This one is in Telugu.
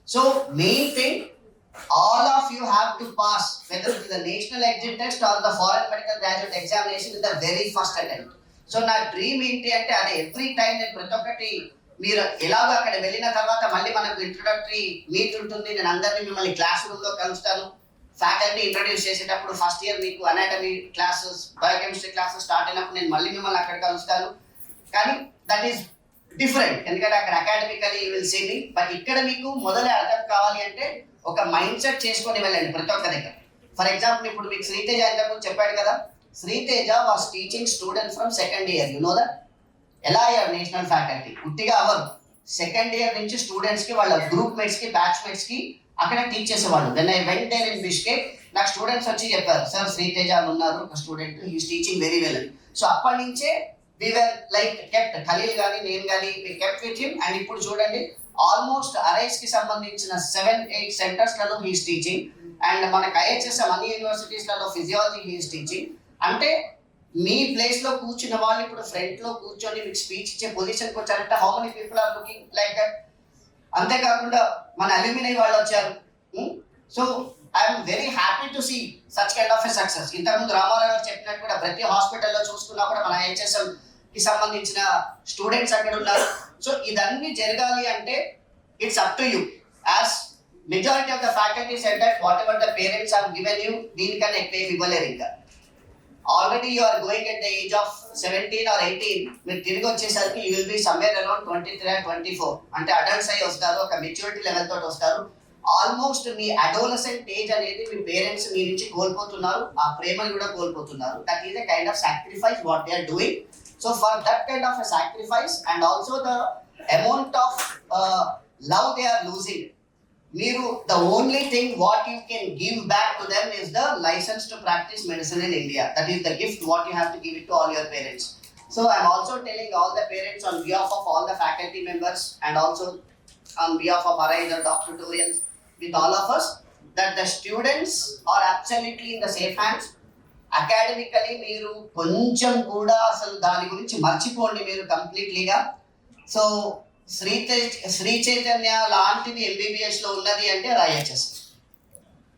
So main thing, all of you have to pass whether it is the national exit test or the foreign medical graduate examination in the very first attempt. So నా డ్రీమ్ ఏంటి అంటే అదే ఎవ్రీ టైం నేను ప్రతి ఒక్కటి మీరు ఎలాగో అక్కడ వెళ్ళిన తర్వాత మళ్ళీ మనకు ఇంట్రొడక్టరీ మీట్ ఉంటుంది. నేను అందరినీ మిమ్మల్ని క్లాస్ రూమ్ లో కలుస్తాను. ఫ్యాకల్టీ ఇంట్రొడ్యూస్ చేసేటప్పుడు ఫస్ట్ ఇయర్ మీకు anatomy classes, biochemistry classes start అయినప్పుడు నేను మళ్ళీ మిమ్మల్ని అక్కడ కలుస్తాను. కానీ దట్ ఈస్ డిఫరెంట్, ఎందుకంటే అక్కడ academically will see me. But ఇక్కడ మీకు మొదలే అర్థం కావాలి అంటే ఒక మైండ్ సెట్ చేసుకొని వెళ్ళండి ప్రతి ఒక్క దగ్గర. ఫర్ ఎగ్జాంపుల్ ఇప్పుడు మీకు శ్రీతేజ ఇంతకుముందు చెప్పాడు కదా, Sriteja was teaching students from second year. You know that. ఎలా అయ్యారు నేషనల్ ఫ్యాకల్టీ? ఉట్టిగా అవరు. సెకండ్ ఇయర్ నుంచి స్టూడెంట్స్ కి, వాళ్ళ గ్రూప్ మేట్స్ కి, బ్యాచ్ మేట్స్ కి అక్కడ టీచ్ చేసేవాళ్ళు. When I went there in Bishkek, నాకు స్టూడెంట్స్ వచ్చి చెప్పారు, సార్ శ్రీతేజ ఉన్నారు ఒక student, he's teaching very well అని. సో అప్పటి నుంచే we were like kept, Khaleel గాని నేను గాని we kept with him. And ఇప్పుడు చూడండి ఆల్మోస్ట్ అరైస్ కి సంబంధించిన 7-8 సెంటర్స్ లలో హీస్ టీచింగ్. అండ్ మనకు ఐహెచ్ఎస్ఎం అన్ని యూనివర్సిటీస్ లలో ఫిజియాలజీ హీస్ టీచింగ్. అంటే మీ ప్లేస్ లో కూర్చున్న వాళ్ళు ఇప్పుడు ఫ్రంట్ లో కూర్చొని మీకు స్పీచ్ ఇచ్చే పొజిషన్కి వచ్చారంటే how many people are looking like that. అంతేకాకుండా మన అల్యూమినై వాళ్ళు వచ్చారు. So I'm very happy to see such kind of a success. ఇంతకుముందు రామారావు గారు చెప్పినట్టు కూడా ప్రతి హాస్పిటల్లో చూసుకున్నా కూడా మన ఐహెచ్ఎస్ఎం కి సంబంధించిన స్టూడెంట్స్ అక్కడ ఉన్నారు. సో ఇదన్నీ జరగాలి అంటే it's up to you. As majority of the faculty said that whatever the parents are given you, దీనికన్నా ఎక్కువ ఇవ్వలేరు. ఇంకా already you are going at the age of 17 or 18. మీరు తిరిగి వచ్చేసరికి you will be somewhere around 23 or 24. అంటే అడల్ట్స్ అయి వస్తారు, ఒక మెచ్యూరిటీ లెవెల్ తోటి వస్తారు. ఆల్మోస్ట్ మీ అడోలసెంట్ ఏజ్ అనేది మీ పేరెంట్స్ మీ నుంచి కోల్పోతున్నారు, ఆ ప్రేమను కూడా కోల్పోతున్నారు. That is a kind of sacrifice what they are doing. So for that kind of a sacrifice and also the amount of love they are losing, the only thing what you can give back to them is the license to practice medicine in India. That is the gift what you have to give it to all your parents. So I'm also telling all the parents on behalf of all the faculty members and also on behalf of Arise or Dr. Tutorials with all of us, that the students are absolutely in the safe hands. Academically మీరు కొంచెం కూడా అసలు దాని గురించి మర్చిపోండి మీరు కంప్లీట్లీగా. సో శ్రీ చైతన్య లాంటిది ఎంబీబీఎస్ లో ఉన్నది అంటే అది ఐహెచ్ఎస్.